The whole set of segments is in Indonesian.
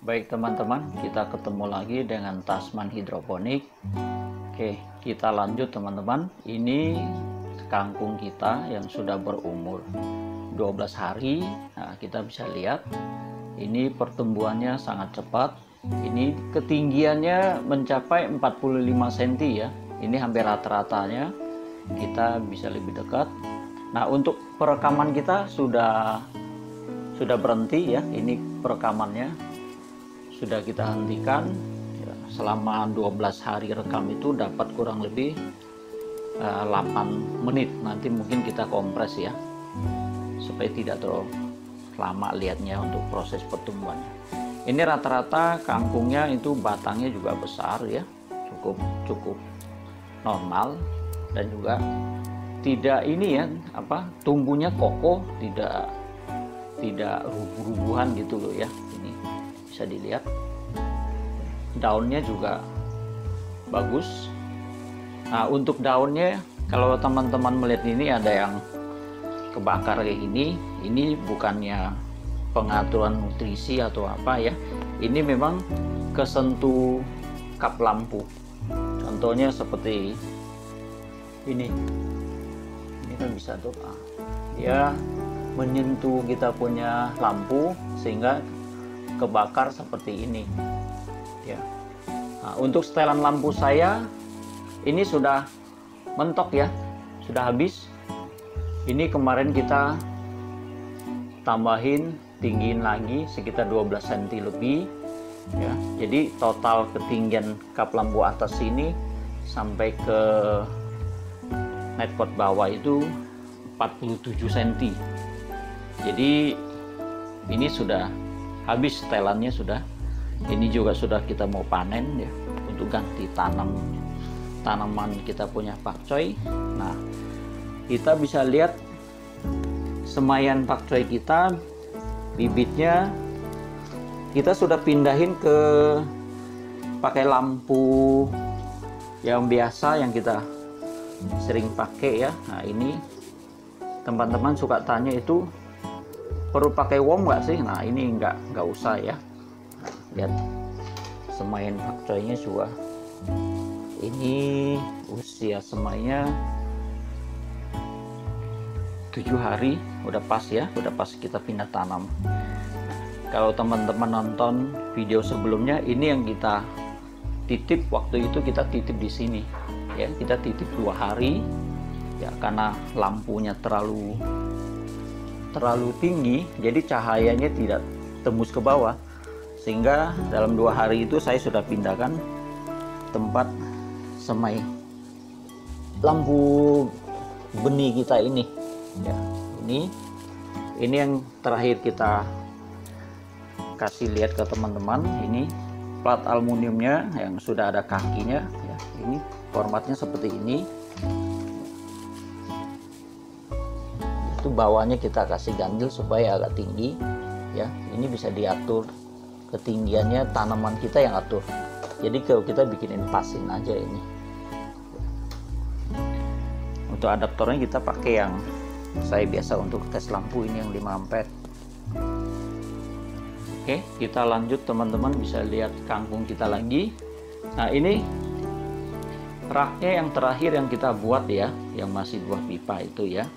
Baik teman-teman, kita ketemu lagi dengan Tasman Hidroponik. Oke, kita lanjut teman-teman. Ini kangkung kita yang sudah berumur 12 hari. Nah, kita bisa lihat ini pertumbuhannya sangat cepat. Ini ketinggiannya mencapai 45 cm ya. Ini hampir rata-ratanya. Kita bisa lebih dekat. Nah, untuk perekaman kita sudah berhenti ya. Ini perekamannya sudah kita hentikan ya, selama 12 hari rekam itu dapat kurang lebih 8 menit. Nanti mungkin kita kompres ya supaya tidak terlalu lama lihatnya untuk proses pertumbuhannya. Ini rata-rata kangkungnya itu batangnya juga besar ya, cukup normal, dan juga tidak ini ya tumbuhnya kokoh, tidak rubuh-rubuhan gitu loh ya. Ini bisa dilihat daunnya juga bagus. Nah, untuk daunnya kalau teman-teman melihat ini ada yang kebakar kayak ini bukannya pengaturan nutrisi atau apa ya, ini memang kesentuh kap lampu. Contohnya seperti ini kan bisa tuh dia menyentuh kita punya lampu sehingga kebakar seperti ini ya. Nah, untuk setelan lampu saya ini sudah mentok ya, sudah habis. Ini kemarin kita tambahin, tinggiin lagi sekitar 12 cm lebih ya. Jadi total ketinggian kap lampu atas sini sampai ke net coat bawah itu 47 cm. Jadi ini sudah habis setelannya sudah. Ini juga sudah kita mau panen ya, untuk ganti tanaman kita punya pakcoy. Nah, kita bisa lihat semaian pakcoy kita, bibitnya kita sudah pindahin ke pakai lampu yang biasa yang kita sering pakai ya. Nah, ini teman-teman suka tanya itu perlu pakai worm nggak sih? Nah, ini nggak usah ya. Nah, lihat semaian pakcoynya juga. Ini usia semainya 7 hari, udah pas ya, udah pas kita pindah tanam. Kalau teman-teman nonton video sebelumnya, ini yang kita titip waktu itu, kita titip di sini ya. Kita titip 2 hari ya, karena lampunya terlalu tinggi, jadi cahayanya tidak tembus ke bawah, sehingga dalam 2 hari itu saya sudah pindahkan tempat semai lampu benih kita ini ya. Ini yang terakhir kita kasih lihat ke teman-teman. Ini plat aluminiumnya yang sudah ada kakinya ya. Ini formatnya seperti ini. Itu bawahnya kita kasih ganjil supaya agak tinggi ya. Ini bisa diatur ketinggiannya, tanaman kita yang atur. Jadi kalau kita bikinin pasin aja ini. Untuk adaptornya kita pakai yang saya biasa untuk tes lampu, ini yang 5 ampere. Oke, kita lanjut teman-teman, bisa lihat kangkung kita lagi. Nah, ini raknya yang terakhir yang kita buat ya, yang masih 2 pipa itu ya.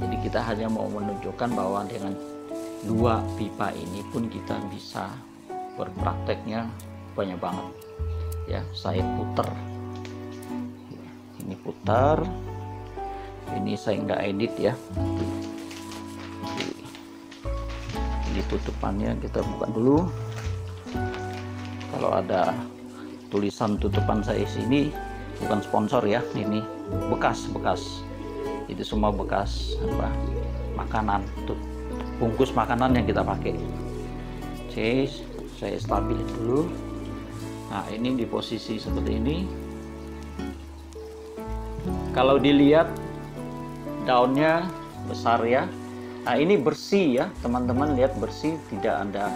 Jadi kita hanya mau menunjukkan bahwa dengan 2 pipa ini pun kita bisa berprakteknya banyak banget ya. Saya puter, ini putar, ini saya nggak edit ya. Ini tutupannya kita buka dulu. Kalau ada tulisan tutupan saya sini bukan sponsor ya, ini bekas itu semua bekas makanan, bungkus makanan yang kita pakai. Oke, saya stabilis dulu. Nah, ini di posisi seperti ini. Kalau dilihat daunnya besar ya. Nah, ini bersih ya teman-teman, lihat bersih, tidak ada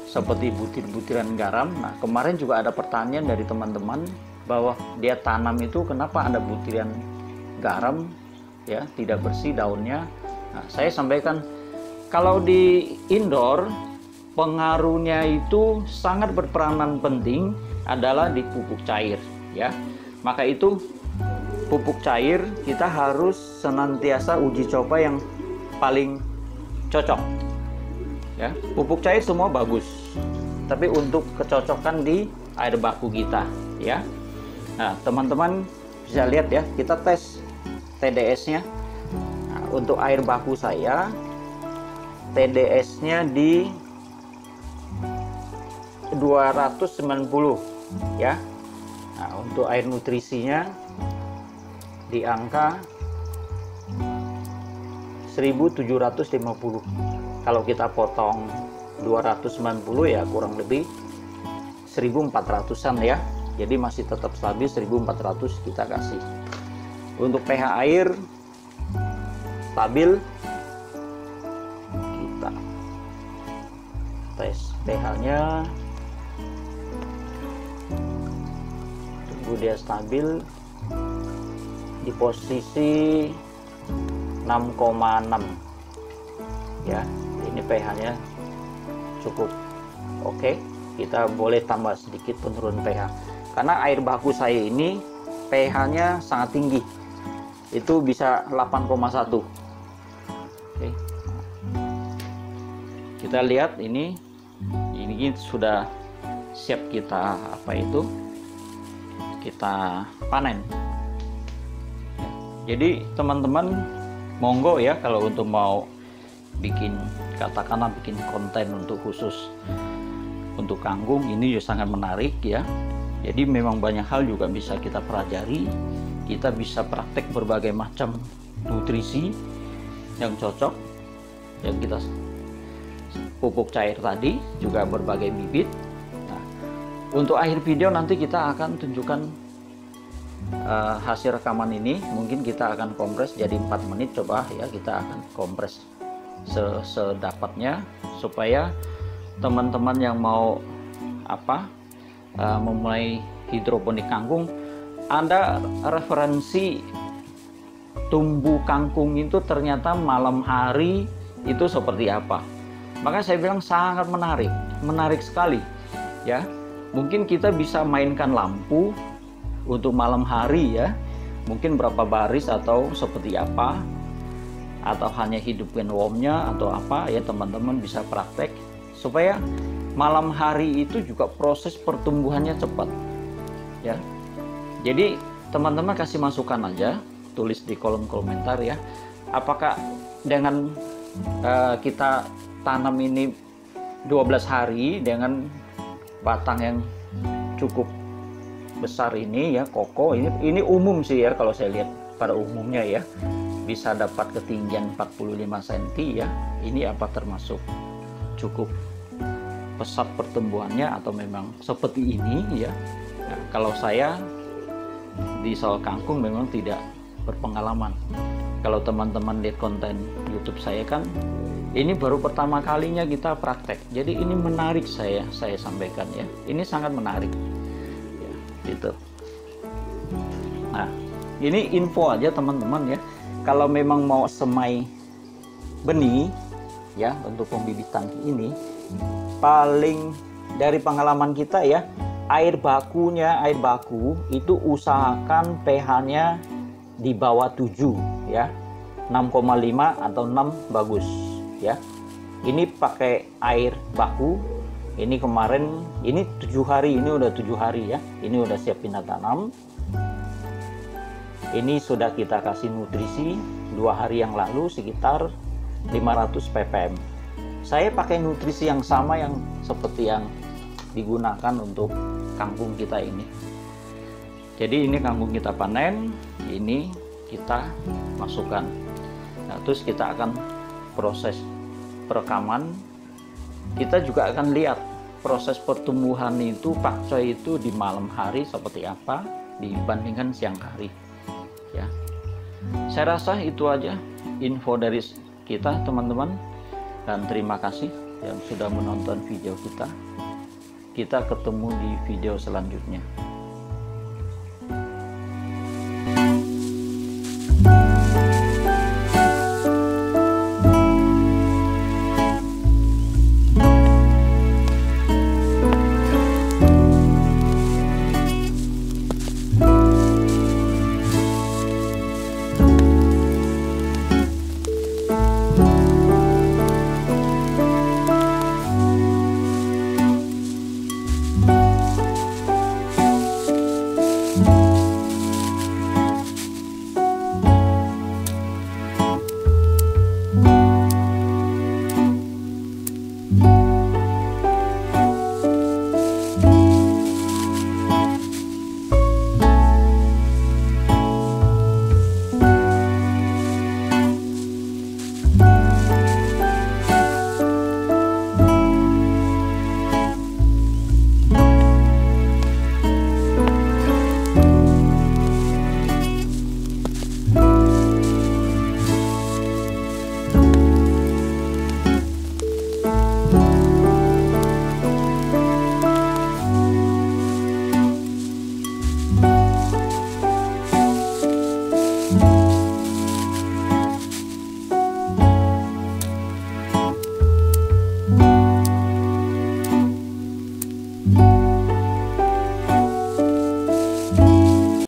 seperti butir-butiran garam. Nah, kemarin juga ada pertanyaan dari teman-teman bahwa dia tanam itu kenapa ada butiran garam ya, tidak bersih daunnya. Nah, saya sampaikan Kalau di indoor, pengaruhnya itu sangat berperanan penting adalah di pupuk cair, ya. Maka itu pupuk cair kita harus senantiasa uji coba yang paling cocok, ya. Pupuk cair semua bagus, tapi untuk kecocokan di air baku kita, ya. Nah, teman-teman bisa lihat ya, kita tes TDS-nya. Nah, untuk air baku saya, TDS-nya di 290, ya. Nah, untuk air nutrisinya di angka 1750. Kalau kita potong 290 ya kurang lebih 1400-an ya. Jadi masih tetap stabil 1400 kita kasih. Untuk pH air stabil, kita tes pH-nya, tunggu dia stabil di posisi 6,6 ya. Ini pH-nya cukup oke. Kita boleh tambah sedikit penurun pH karena air baku saya ini pH-nya sangat tinggi, itu bisa 8,1. Oke. Kita lihat ini sudah siap kita kita panen. Jadi teman-teman monggo ya, kalau untuk mau katakanlah bikin konten untuk khusus untuk kangkung, ini juga sangat menarik ya. Jadi memang banyak hal juga bisa kita pelajari, kita bisa praktek berbagai macam nutrisi yang cocok, yang kita pupuk cair tadi, juga berbagai bibit. Nah, untuk akhir video nanti kita akan tunjukkan hasil rekaman ini. Mungkin kita akan kompres jadi 4 menit, coba ya, kita akan kompres sedapatnya supaya teman-teman yang mau memulai hidroponik kangkung, ada referensi tumbuh kangkung itu ternyata malam hari itu seperti apa. Maka saya bilang sangat menarik sekali ya. Mungkin kita bisa mainkan lampu untuk malam hari ya, mungkin berapa baris atau seperti apa, atau hanya hidupin wormnya atau apa ya, teman-teman bisa praktek supaya malam hari itu juga proses pertumbuhannya cepat ya. Jadi teman-teman kasih masukan aja, tulis di kolom komentar ya, apakah dengan kita tanam ini 12 hari dengan batang yang cukup besar ini ya, kokoh, ini umum sih ya, kalau saya lihat pada umumnya ya bisa dapat ketinggian 45 cm ya. Ini apa termasuk cukup pesat pertumbuhannya atau memang seperti ini ya. Nah, kalau saya di soal kangkung memang tidak berpengalaman. Kalau teman-teman lihat konten YouTube saya kan ini baru pertama kalinya kita praktek. Jadi ini menarik, saya sampaikan ya. Ini sangat menarik. Ya, gitu. Nah, ini info aja teman-teman ya. Kalau memang mau semai benih ya untuk pembibitan ini, paling dari pengalaman kita ya, air baku itu usahakan pH-nya di bawah 7 ya. 6,5 atau 6 bagus ya. Ini pakai air baku. Ini kemarin ini 7 hari, ini udah 7 hari ya. Ini udah siap pindah tanam. Ini sudah kita kasih nutrisi 2 hari yang lalu sekitar 500 ppm. Saya pakai nutrisi yang sama yang seperti yang digunakan untuk kangkung kita ini. Jadi ini kangkung kita panen, ini kita masukkan. Nah, terus kita akan proses perekaman. Kita juga akan lihat proses pertumbuhan itu pakcoy itu di malam hari seperti apa dibandingkan siang hari. Ya, saya rasa itu aja info dari kita teman-teman, dan terima kasih yang sudah menonton video kita. Kita ketemu di video selanjutnya.